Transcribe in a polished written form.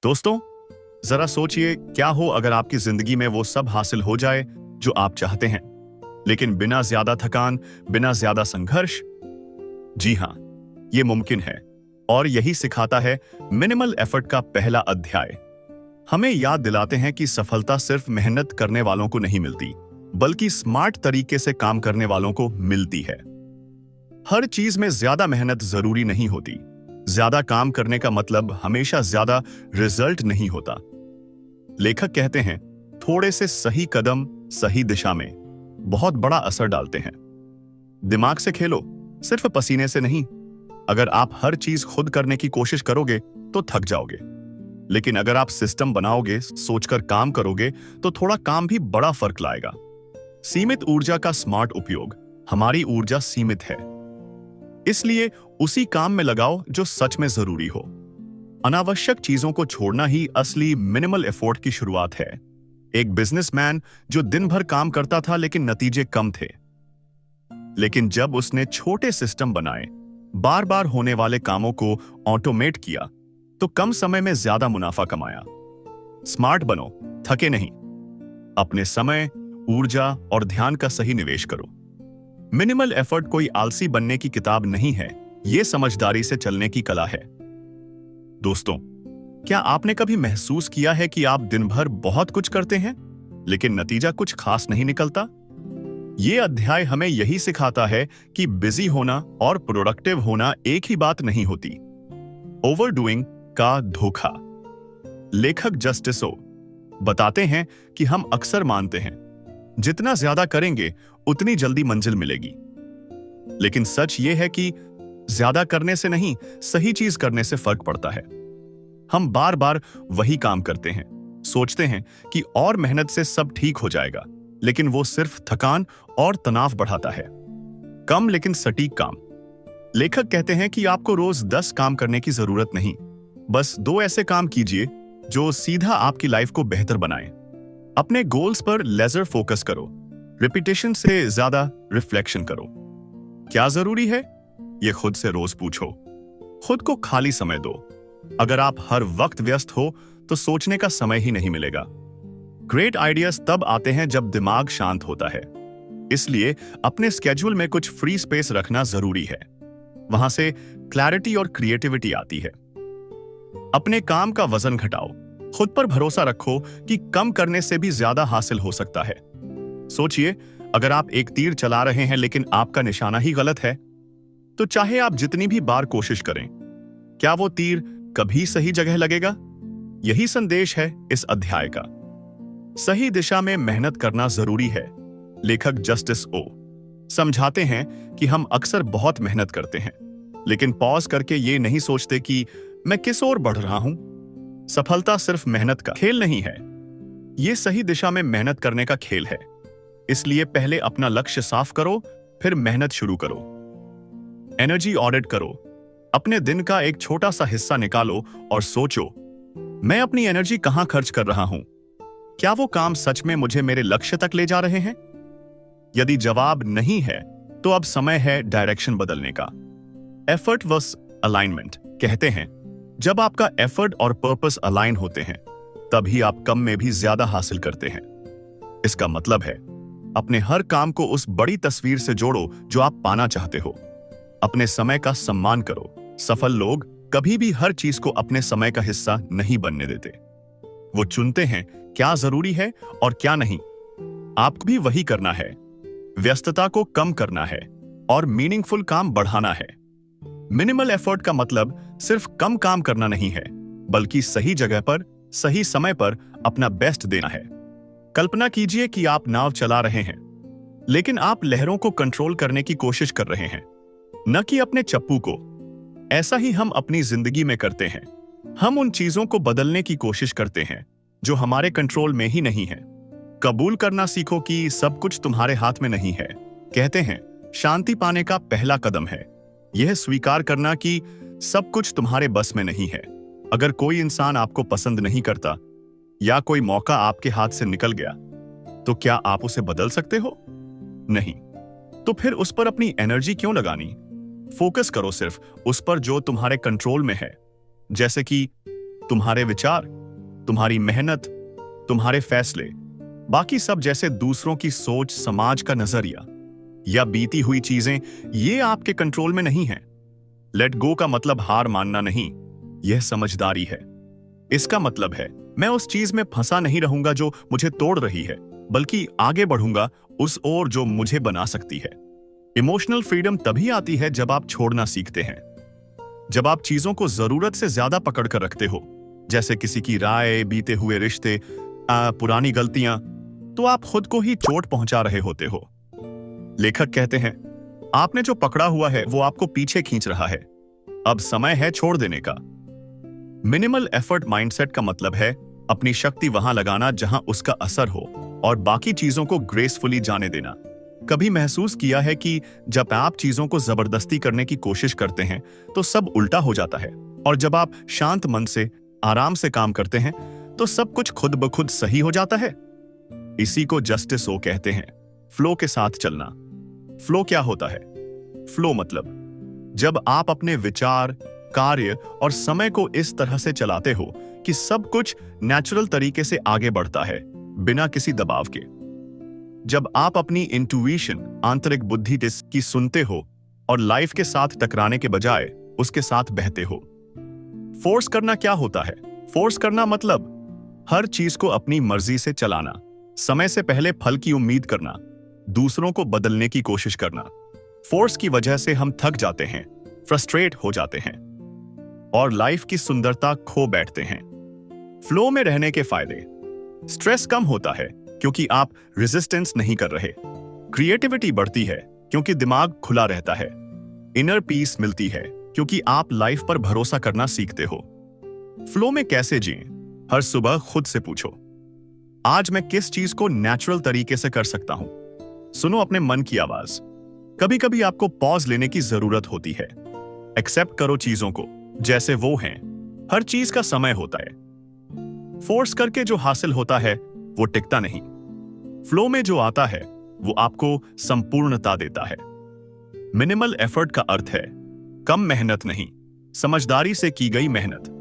दोस्तों, जरा सोचिए क्या हो अगर आपकी जिंदगी में वो सब हासिल हो जाए जो आप चाहते हैं, लेकिन बिना ज्यादा थकान, बिना ज्यादा संघर्ष। जी हां, ये मुमकिन है। और यही सिखाता है मिनिमल एफर्ट का पहला अध्याय। हमें याद दिलाते हैं कि सफलता सिर्फ मेहनत करने वालों को नहीं मिलती, बल्कि स्मार्ट तरीके से काम करने वालों को मिलती है। हर चीज में ज्यादा मेहनत जरूरी नहीं होती। ज्यादा काम करने का मतलब हमेशा ज्यादा रिजल्ट नहीं होता। लेखक कहते हैं, थोड़े से सही कदम सही दिशा में बहुत बड़ा असर डालते हैं। दिमाग से खेलो, सिर्फ पसीने से नहीं। अगर आप हर चीज खुद करने की कोशिश करोगे तो थक जाओगे, लेकिन अगर आप सिस्टम बनाओगे, सोचकर काम करोगे, तो थोड़ा काम भी बड़ा फर्क लाएगा। सीमित ऊर्जा का स्मार्ट उपयोग। हमारी ऊर्जा सीमित है, इसलिए उसी काम में लगाओ जो सच में जरूरी हो। अनावश्यक चीजों को छोड़ना ही असली मिनिमल एफर्ट की शुरुआत है। एक बिजनेसमैन जो दिन भर काम करता था लेकिन नतीजे कम थे, लेकिन जब उसने छोटे सिस्टम बनाए, बार बार होने वाले कामों को ऑटोमेट किया, तो कम समय में ज्यादा मुनाफा कमाया। स्मार्ट बनो, थके नहीं। अपने समय, ऊर्जा और ध्यान का सही निवेश करो। मिनिमल एफर्ट कोई आलसी बनने की किताब नहीं है, यह समझदारी से चलने की कला है। दोस्तों, क्या आपने कभी महसूस किया है कि आप दिन भर बहुत कुछ करते हैं, लेकिन नतीजा कुछ खास नहीं निकलता? यह अध्याय हमें यही सिखाता है कि बिजी होना और प्रोडक्टिव होना एक ही बात नहीं होती। ओवरडूइंग का धोखा। लेखक जस्टिस ओ बताते हैं कि हम अक्सर मानते हैं, जितना ज्यादा करेंगे उतनी जल्दी मंजिल मिलेगी। लेकिन सच यह है कि ज्यादा करने से नहीं, सही चीज करने से फर्क पड़ता है। हम बार बार वही काम करते हैं, सोचते हैं कि और मेहनत से सब ठीक हो जाएगा, लेकिन वो सिर्फ थकान और तनाव बढ़ाता है। कम लेकिन सटीक काम। लेखक कहते हैं कि आपको रोज 10 काम करने की जरूरत नहीं, बस 2 ऐसे काम कीजिए जो सीधा आपकी लाइफ को बेहतर बनाएं। अपने गोल्स पर लेजर फोकस करो। रिपीटेशन से ज्यादा रिफ्लेक्शन करो। क्या जरूरी है, ये खुद से रोज पूछो। खुद को खाली समय दो। अगर आप हर वक्त व्यस्त हो तो सोचने का समय ही नहीं मिलेगा। ग्रेट आइडियाज तब आते हैं जब दिमाग शांत होता है। इसलिए अपने स्केड्यूल में कुछ फ्री स्पेस रखना जरूरी है। वहां से क्लैरिटी और क्रिएटिविटी आती है। अपने काम का वजन घटाओ। खुद पर भरोसा रखो कि कम करने से भी ज्यादा हासिल हो सकता है। सोचिए, अगर आप एक तीर चला रहे हैं लेकिन आपका निशाना ही गलत है, तो चाहे आप जितनी भी बार कोशिश करें, क्या वो तीर कभी सही जगह लगेगा? यही संदेश है इस अध्याय का। सही दिशा में मेहनत करना जरूरी है। लेखक जस्टिस ओ समझाते हैं कि हम अक्सर बहुत मेहनत करते हैं, लेकिन पॉज करके ये नहीं सोचते कि मैं किस ओर बढ़ रहा हूं। सफलता सिर्फ मेहनत का खेल नहीं है, यह सही दिशा में मेहनत करने का खेल है। इसलिए पहले अपना लक्ष्य साफ करो, फिर मेहनत शुरू करो। एनर्जी ऑडिट करो। अपने दिन का एक छोटा सा हिस्सा निकालो और सोचो, मैं अपनी एनर्जी कहां खर्च कर रहा हूं? क्या वो काम सच में मुझे मेरे लक्ष्य तक ले जा रहे हैं? यदि जवाब नहीं है, तो अब समय है डायरेक्शन बदलने का। एफर्ट वर्सेस अलाइनमेंट कहते हैं, जब आपका एफर्ट और पर्पस अलाइन होते हैं, तभी आप कम में भी ज्यादा हासिल करते हैं। इसका मतलब है, अपने हर काम को उस बड़ी तस्वीर से जोड़ो जो आप पाना चाहते हो। अपने समय का सम्मान करो। सफल लोग कभी भी हर चीज को अपने समय का हिस्सा नहीं बनने देते। वो चुनते हैं क्या जरूरी है और क्या नहीं। आपको भी वही करना है। व्यस्तता को कम करना है और मीनिंगफुल काम बढ़ाना है। मिनिमल एफर्ट का मतलब सिर्फ कम काम करना नहीं है, बल्कि सही जगह पर, सही समय पर अपना बेस्ट देना है। कल्पना कीजिए कि आप नाव चला रहे हैं, लेकिन आप लहरों को कंट्रोल करने की कोशिश कर रहे हैं, न कि अपने चप्पू को। ऐसा ही हम अपनी जिंदगी में करते हैं। हम उन चीजों को बदलने की कोशिश करते हैं जो हमारे कंट्रोल में ही नहीं है। कबूल करना सीखो कि सब कुछ तुम्हारे हाथ में नहीं है। कहते हैं, शांति पाने का पहला कदम है यह स्वीकार करना कि सब कुछ तुम्हारे बस में नहीं है। अगर कोई इंसान आपको पसंद नहीं करता या कोई मौका आपके हाथ से निकल गया, तो क्या आप उसे बदल सकते हो? नहीं। तो फिर उस पर अपनी एनर्जी क्यों लगानी? फोकस करो सिर्फ उस पर जो तुम्हारे कंट्रोल में है, जैसे कि तुम्हारे विचार, तुम्हारी मेहनत, तुम्हारे फैसले, बाकी सब जैसे दूसरों की सोच, समाज का नजरिया या बीती हुई चीजें, ये आपके कंट्रोल में नहीं है। लेट गो का मतलब हार मानना नहीं, यह समझदारी है। इसका मतलब है मैं उस चीज में फंसा नहीं रहूंगा जो मुझे तोड़ रही है, बल्कि आगे बढ़ूंगा उस ओर जो मुझे बना सकती है। इमोशनल फ्रीडम तभी आती है जब आप छोड़ना सीखते हैं। जब आप चीजों को जरूरत से ज्यादा पकड़ कर रखते हो, जैसे किसी की राय, बीते हुए रिश्ते, पुरानी गलतियां, तो आप खुद को ही चोट पहुंचा रहे होते हो। लेखक कहते हैं, आपने जो पकड़ा हुआ है वो आपको पीछे खींच रहा है, अब समय है छोड़ देने का। मिनिमल एफर्ट माइंडसेट का मतलब है अपनी शक्ति वहां लगाना जहां उसका असर हो और बाकी चीजों को ग्रेसफुली जाने देना। कभी महसूस किया है कि जब आप चीजों को जबरदस्ती करने की कोशिश करते हैं तो सब उल्टा हो जाता है, और जब आप शांत मन से आराम से काम करते हैं तो सब कुछ खुद ब खुद सही हो जाता है। इसी को जस्टिस ओ कहते हैं, फ्लो के साथ चलना। फ्लो क्या होता है? फ्लो मतलब जब आप अपने विचार, कार्य और समय को इस तरह से चलाते हो कि सब कुछ नेचुरल तरीके से आगे बढ़ता है, बिना किसी दबाव के। जब आप अपनी इंट्यूशन, आंतरिक बुद्धि की सुनते हो और लाइफ के साथ टकराने के बजाय उसके साथ बहते हो। फोर्स करना क्या होता है? फोर्स करना मतलब हर चीज को अपनी मर्जी से चलाना, समय से पहले फल की उम्मीद करना, दूसरों को बदलने की कोशिश करना। फोर्स की वजह से हम थक जाते हैं, फ्रस्ट्रेट हो जाते हैं और लाइफ की सुंदरता खो बैठते हैं। फ्लो में रहने के फायदे: स्ट्रेस कम होता है क्योंकि आप रेजिस्टेंस नहीं कर रहे। क्रिएटिविटी बढ़ती है क्योंकि दिमाग खुला रहता है। इनर पीस मिलती है क्योंकि आप लाइफ पर भरोसा करना सीखते हो। फ्लो में कैसे जिएं? हर सुबह खुद से पूछो, आज मैं किस चीज को नेचुरल तरीके से कर सकता हूं? सुनो अपने मन की आवाज। कभी कभी आपको पॉज लेने की जरूरत होती है। एक्सेप्ट करो चीजों को जैसे वो हैं। हर चीज का समय होता है। फोर्स करके जो हासिल होता है वो टिकता नहीं। फ्लो में जो आता है वो आपको संपूर्णता देता है। मिनिमल एफर्ट का अर्थ है कम मेहनत नहीं, समझदारी से की गई मेहनत।